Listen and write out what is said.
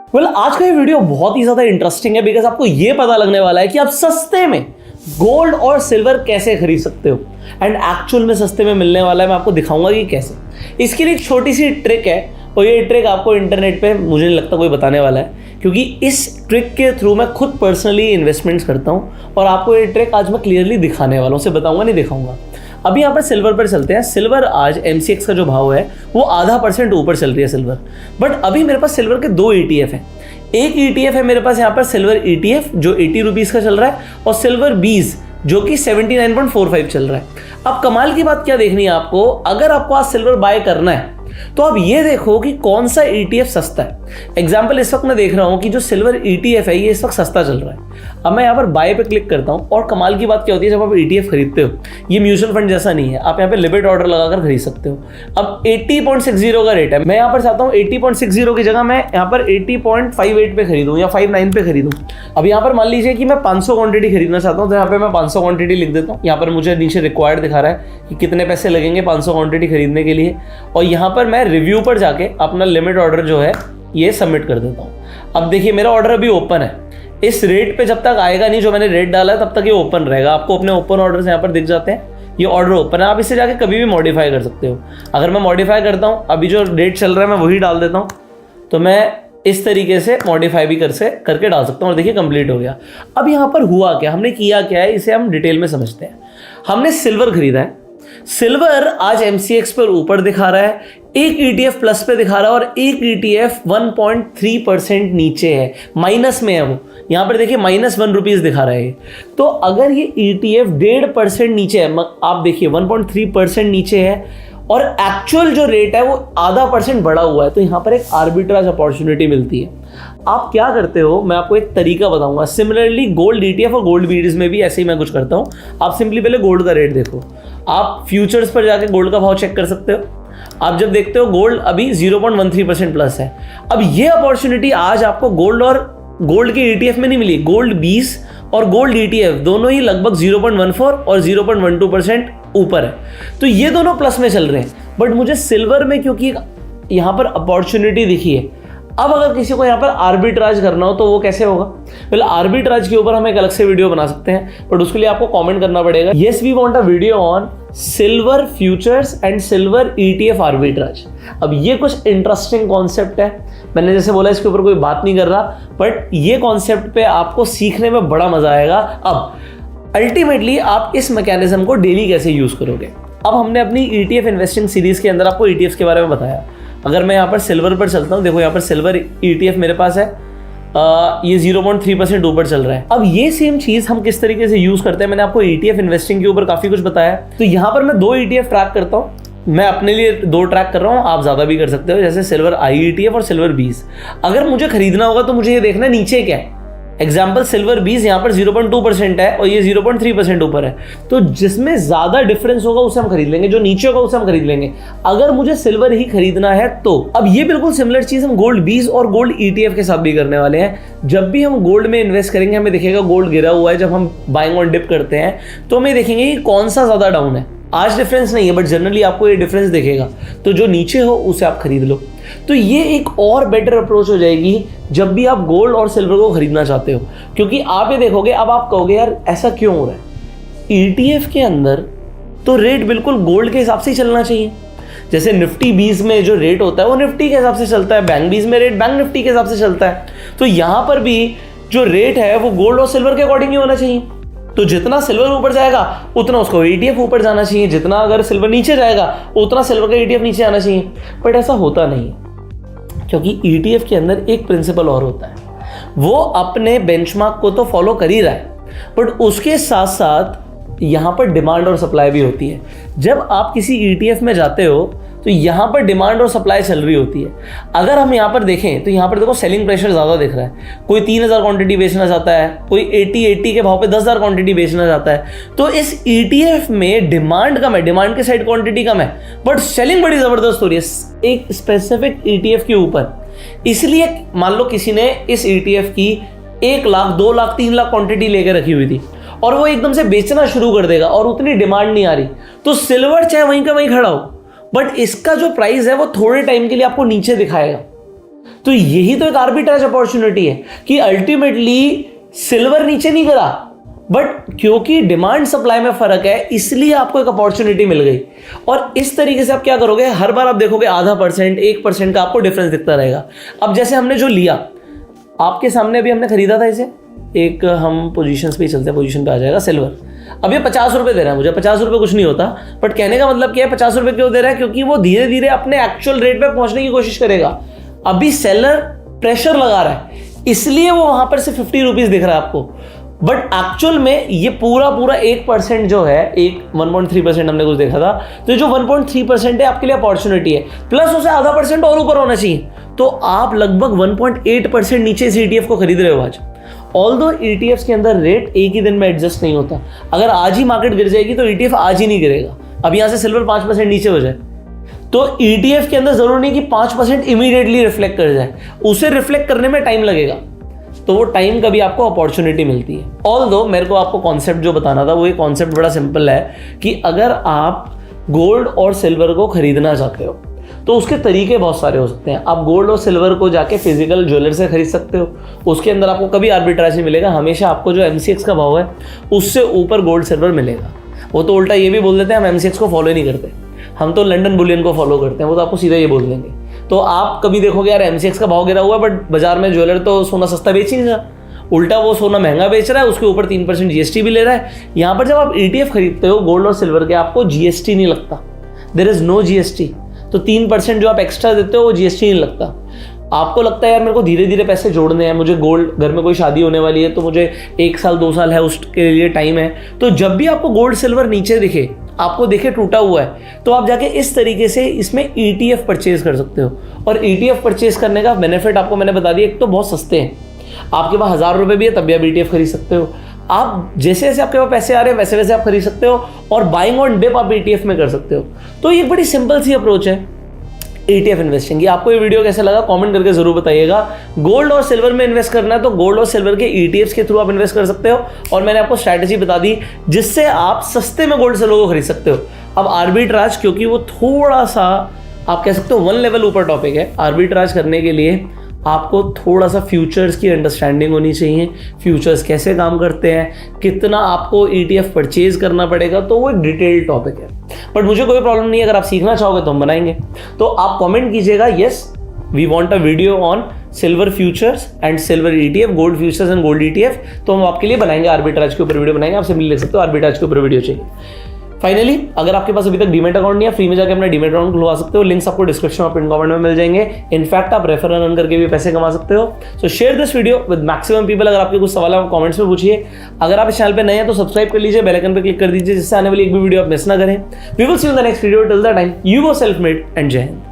आज का ये वीडियो बहुत ही ज़्यादा इंटरेस्टिंग है बिकॉज आपको ये पता लगने वाला है कि आप सस्ते में गोल्ड और सिल्वर कैसे खरीद सकते हो एंड एक्चुअल में सस्ते में मिलने वाला है। मैं आपको दिखाऊंगा कि कैसे। इसके लिए एक छोटी सी ट्रिक है और ये ट्रिक आपको इंटरनेट पे मुझे नहीं लगता कोई बताने वाला है, क्योंकि इस ट्रिक के थ्रू मैं खुद पर्सनली इन्वेस्टमेंट्स करता हूँ और आपको ये ट्रिक आज मैं क्लियरली दिखाने वाला हूँ। उसे बताऊंगा नहीं दिखाऊंगा। अभी यहाँ पर सिल्वर पर चलते हैं। सिल्वर आज MCX का जो भाव है वो 0.5% ऊपर चल रही है सिल्वर। बट अभी मेरे पास सिल्वर के 2 ETF हैं। एक ETF है मेरे पास यहाँ पर सिल्वर ETF जो 80 रुपीज़ का चल रहा है और सिल्वर 20 जो कि 79.45 चल रहा है। अब कमाल की बात क्या देखनी है आपको, अगर आपको आज सिल्वर बाय करना है तो आप ये देखो कि कौन सा ETF सस्ता है। एग्जाम्पल इस वक्त मैं देख रहा हूं कि जो सिल्वर ETF है ये इस वक्त सस्ता चल रहा है। अब मैं यहाँ पर बाय पे क्लिक करता हूं और कमाल की बात क्या होती है, जब आप ETF खरीदते हो ये म्यूचुअल फंड जैसा नहीं है, आप यहाँ पे लिमिट ऑर्डर लगाकर खरीद सकते हो। अब 80.60 का रेट है, मैं यहाँ पर चाहता हूँ 80.60 की जगह मैं यहाँ पर 80.58 पे खरीदूँ या 59 पे खरीदूँ। अब यहाँ पर मान लीजिए कि मैं 500 क्वांटिटी खरीदना चाहता हूँ तो यहाँ पे मैं 500 क्वांटिटी लिख देता हूँ। यहाँ पर मुझे नीचे रिक्वायर्ड दिखा रहा है कि कितने पैसे लगेंगे 500 क्वांटिटी खरीदने के लिए, और यहाँ पर मैं रिव्यू पर जाके अपना लिमिट ऑर्डर जो है ये सबमिट कर देता हूँ। अब देखिए मेरा ऑर्डर अभी ओपन है, इस रेट पे जब तक आएगा नहीं जो मैंने रेट डाला है तब तक ये ओपन रहेगा। आपको अपने ओपन ऑर्डर्स यहाँ पर दिख जाते हैं, ये ऑर्डर ओपन है। आप इसे जाके कभी भी मॉडिफाई कर सकते हो। अगर मैं मॉडिफाई करता हूँ, अभी जो रेट चल रहा है मैं वही डाल देता हूँ, तो मैं इस तरीके से मॉडिफाई भी करके डाल सकता हूँ। और देखिए कंप्लीट हो गया। अब यहाँ पर हुआ क्या, हमने किया क्या है, इसे हम डिटेल में समझते हैं। हमने सिल्वर खरीदा है, सिल्वर आज MCX पर ऊपर दिखा रहा है, एक ETF प्लस पे दिखा रहा है और एक ETF 1.3% नीचे है, माइनस में है वो। यहाँ पर देखिए -1 रुपीज़ दिखा रहा है। तो अगर ये ETF 1.5% नीचे है, आप देखिए 1.3% नीचे है और एक्चुअल जो रेट है वो 0.5% बढ़ा हुआ है, तो यहाँ पर एक आर्बिट्राज अपॉर्चुनिटी मिलती है। आप क्या करते हो, मैं आपको एक तरीका बताऊंगा। सिमिलरली गोल्ड ETF और गोल्ड बीडीज में भी ऐसे ही मैं कुछ करता हूँ। आप सिंपली पहले गोल्ड का रेट देखो, आप फ्यूचर्स पर जाके गोल्ड का भाव चेक कर सकते हो। आप जब देखते हो गोल्ड अभी 0.13% प्लस है। अब ये अपॉर्चुनिटी आज आपको गोल्ड और गोल्ड के ETF में नहीं मिली। गोल्ड 20 और गोल्ड ETF दोनों ही लगभग 0.14 और 0.12% ऊपर है, तो ये दोनों प्लस में चल रहे हैं। बट मुझे सिल्वर में क्योंकि यहाँ पर अपॉर्चुनिटी दिखी है, अब अगर किसी को यहाँ पर आर्बिट्राज करना हो तो वो कैसे होगा। पहले आर्बिट्राज के ऊपर हम एक अलग से वीडियो बना सकते हैं, बट उसके लिए आपको कमेंट करना पड़ेगा yes we want a video on silver futures and silver ETF arbitrage. अब ये कुछ इंटरेस्टिंग कॉन्सेप्ट है, मैंने जैसे बोला इसके ऊपर कोई बात नहीं कर रहा, बट ये कॉन्सेप्ट पे आपको सीखने में बड़ा मजा आएगा। अब अल्टीमेटली आप इस मैकेनिज्म को डेली कैसे यूज करोगे। अब हमने अपनी ETF इन्वेस्टिंग सीरीज के अंदर आपको ETFs के बारे में बताया। अगर मैं यहाँ पर सिल्वर पर चलता हूँ, देखो यहाँ पर सिल्वर ETF मेरे पास है, ये 0.3% ऊपर चल रहा है। अब ये सेम चीज हम किस तरीके से यूज करते हैं, मैंने आपको ETF इन्वेस्टिंग के ऊपर काफी कुछ बताया। तो यहाँ पर मैं 2 ETF ट्रैक करता हूँ, मैं अपने लिए 2 ट्रैक कर रहा हूँ, आप ज्यादा भी कर सकते हो, जैसे सिल्वर IETF और सिल्वर 20। अगर मुझे खरीदना होगा तो मुझे ये देखना है नीचे क्या है। एग्जाम्पल सिल्वर 20 यहाँ पर 0.2% है और ये 0.3% ऊपर है, तो जिसमें ज्यादा डिफरेंस होगा उसे हम खरीद लेंगे, जो नीचे होगा उसे हम खरीद लेंगे। अगर मुझे सिल्वर ही खरीदना है तो अब ये बिल्कुल सिमिलर चीज हम गोल्ड 20 और गोल्ड ETF के साथ भी करने वाले हैं। जब भी हम गोल्ड में इन्वेस्ट करेंगे हमें दिखेगा गोल्ड गिरा हुआ है, जब हम बाइंग ऑन डिप करते हैं तो हमें देखेंगे कि कौन सा ज्यादा डाउन है। आज डिफरेंस नहीं है बट जनरली आपको ये डिफरेंस दिखेगा, तो जो नीचे हो उसे आप खरीद लो। तो ये एक और बेटर अप्रोच हो जाएगी जब भी आप गोल्ड और सिल्वर को खरीदना चाहते हो, क्योंकि आप ये देखोगे, अब आप कहोगे यार ऐसा क्यों हो रहा है। ETF के अंदर तो रेट बिल्कुल गोल्ड के हिसाब से ही चलना चाहिए। जैसे निफ्टी 20 में जो रेट होता है वो निफ्टी के हिसाब से चलता है, बैंक 20 में रेट बैंक निफ्टी के हिसाब से चलता है। तो यहाँ पर भी जो रेट है वो गोल्ड और सिल्वर के अकॉर्डिंग ही होना चाहिए। तो जितना सिल्वर ऊपर जाएगा उतना उसको ETF ऊपर जाना चाहिए, जितना अगर सिल्वर नीचे जाएगा उतना सिल्वर का ETF नीचे आना चाहिए। बट ऐसा होता नहीं है, क्योंकि ETF के अंदर एक प्रिंसिपल और होता है, वो अपने बेंचमार्क को तो फॉलो कर ही रहा है, बट उसके साथ साथ यहाँ पर डिमांड और सप्लाई भी होती है। जब आप किसी ETF में जाते हो तो यहाँ पर डिमांड और सप्लाई चल रही होती है। अगर हम यहाँ पर देखें तो यहाँ पर देखो सेलिंग प्रेशर ज़्यादा दिख रहा है, कोई 3000 क्वांटिटी बेचना चाहता है, कोई 80 के भाव पे 10,000 क्वांटिटी बेचना चाहता है। तो इस ETF में डिमांड कम है, डिमांड के साइड क्वांटिटी कम है, बट सेलिंग बड़ी ज़बरदस्त हो रही है एक स्पेसिफिक ETF के ऊपर। इसलिए मान लो किसी ने इस ETF की 1 लाख 2 लाख 3 लाख क्वांटिटी लेकर रखी हुई थी और वो एकदम से बेचना शुरू कर देगा और उतनी डिमांड नहीं आ रही, तो सिल्वर चाहे वहीं का वहीं खड़ा हो, बट इसका जो प्राइस है वो थोड़े टाइम के लिए आपको नीचे दिखाएगा। तो यही तो एक आर्बिट्राज अपॉर्चुनिटी है कि अल्टीमेटली सिल्वर नीचे नहीं गिरा, बट क्योंकि डिमांड सप्लाई में फर्क है इसलिए आपको एक अपॉर्चुनिटी मिल गई। और इस तरीके से आप क्या करोगे, हर बार आप देखोगे 0.5% 1% का आपको डिफरेंस दिखता रहेगा। अब जैसे हमने जो लिया आपके सामने, अभी हमने खरीदा था इसे, एक हम पोजीशंस पे ही चलते हैं, पोजीशन पे आ जाएगा सिल्वर। अब ये 50 रुपये दे रहा है मुझे, 50 रुपये कुछ नहीं होता, बट कहने का मतलब क्या है, 50 रुपये क्यों दे रहा है, क्योंकि वो धीरे धीरे अपने एक्चुअल रेट पे पहुंचने की कोशिश करेगा। अभी सेलर प्रेशर लगा रहा है इसलिए वो वहां पर से 50 रुपीज दिख रहा है आपको, बट एक्चुअल में ये पूरा 1% जो है, एक 1.3% हमने कुछ देखा था, तो जो 1.3% है आपके लिए अपॉर्चुनिटी है, प्लस उसे 0.5% और ऊपर होना चाहिए, तो आप लगभग 1.8% नीचे इस ETF को खरीद रहे हो आज। ऑल्दो ETFs के अंदर रेट एक ही दिन में एडजस्ट नहीं होता। अगर आज ही मार्केट गिर जाएगी तो ETF आज ही नहीं गिरेगा। अब यहां से सिल्वर 5% नीचे हो जाए तो ETF के अंदर जरूरी नहीं कि 5% इमीडिएटली रिफ्लेक्ट कर जाए, उसे रिफ्लेक्ट करने में टाइम लगेगा, तो वो टाइम का भी आपको अपॉर्चुनिटी मिलती है। ऑल्दो मेरे को आपको कॉन्सेप्ट जो बताना था वो ये कॉन्सेप्ट बड़ा सिंपल है कि अगर आप गोल्ड और सिल्वर को खरीदना चाहते हो तो उसके तरीके बहुत सारे हो सकते हैं। आप गोल्ड और सिल्वर को जाके फिजिकल ज्वेलर से खरीद सकते हो, उसके अंदर आपको कभी आर्बिट्राज नहीं मिलेगा, हमेशा आपको जो MCX का भाव है उससे ऊपर गोल्ड सिल्वर मिलेगा। वो तो उल्टा ये भी बोल देते हैं हम MCX को फॉलो नहीं करते, हम तो लंदन बुलियन को फॉलो करते हैं, वो तो आपको सीधा ये बोल देंगे। तो आप कभी देखोगे यार MCX का भाव गिरा हुआ है बट बाजार में ज्वेलर तो सोना सस्ता बेच ही नहीं रहा, उल्टा वो सोना महंगा बेच रहा है, उसके ऊपर 3% GST भी ले रहा है। यहाँ पर जब आप ETF खरीदते हो गोल्ड और सिल्वर के, आपको GST नहीं लगता, देयर इज नो GST। तो 3% जो आप एक्स्ट्रा देते हो वो GST नहीं लगता। आपको लगता है यार मेरे को धीरे धीरे पैसे जोड़ने हैं, मुझे गोल्ड, घर में कोई शादी होने वाली है तो मुझे 1 साल 2 साल है उसके लिए टाइम है, तो जब भी आपको गोल्ड सिल्वर नीचे दिखे, आपको दिखे टूटा हुआ है, तो आप जाके इस तरीके से इसमें ETF परचेज कर सकते हो। और ETF परचेज करने का बेनिफिट आपको मैंने बता दिया, एक तो बहुत सस्ते हैं, आपके पास 1000 रुपये भी है तब भी आप ETF खरीद सकते हो। आप जैसे जैसे आपके पास पैसे आ रहे हैं वैसे वैसे आप खरीद सकते हो, और बाइंग ऑन डिप आप ETF में कर सकते हो। तो ये बड़ी सिंपल सी अप्रोच है ETF इन्वेस्टिंग की। आपको ये वीडियो कैसा लगा कमेंट करके जरूर बताइएगा। गोल्ड और सिल्वर में इन्वेस्ट करना है तो गोल्ड और सिल्वर के ETFs के थ्रू आप इन्वेस्ट कर सकते हो, और मैंने आपको स्ट्रैटेजी बता दी जिससे आप सस्ते में गोल्ड सिल्वर को खरीद सकते हो। अब आर्बिट्राज, क्योंकि वो थोड़ा सा आप कह सकते हो 1 लेवल ऊपर टॉपिक है, आर्बिट्राज करने के लिए आपको थोड़ा सा फ्यूचर्स की अंडरस्टैंडिंग होनी चाहिए, फ्यूचर्स कैसे काम करते हैं, कितना आपको ETF परचेज करना पड़ेगा, तो वो एक डिटेल्ड टॉपिक है। बट मुझे कोई प्रॉब्लम नहीं है, अगर आप सीखना चाहोगे तो हम बनाएंगे। तो आप कमेंट कीजिएगा yes we want a video on silver futures and silver ETF, gold futures and gold ETF, तो हम आपके लिए बनाएंगे, आर्बिट्राज के ऊपर वीडियो बनाएंगे। आप सिंपली लिख सकते हो आर्बिट्राज के ऊपर वीडियो चाहिए। फाइनली अगर आपके पास अभी तक डीमेट अकाउंट नहीं है, फ्री में जाकर अपना डीमेट अकाउंट खुलवा सकते हो, लिंक्स आपको डिस्क्रिप्शन और पिन कमेंट में मिल जाएंगे। इनफैक्ट आप रेफर रन करके भी पैसे कमा सकते हो। सो share this video with maximum people. अगर आपके कुछ सवाल है आप कमेंट्स में पूछिए। अगर आप इस चैनल पे नए हैं तो सब्सक्राइब कर लीजिए, बेल आइकन पे क्लिक कर दीजिए जिससे आने वाली एक भी वीडियो आप मिस ना करें। We will see you in the next video, till the time you go self made and जय हिंद।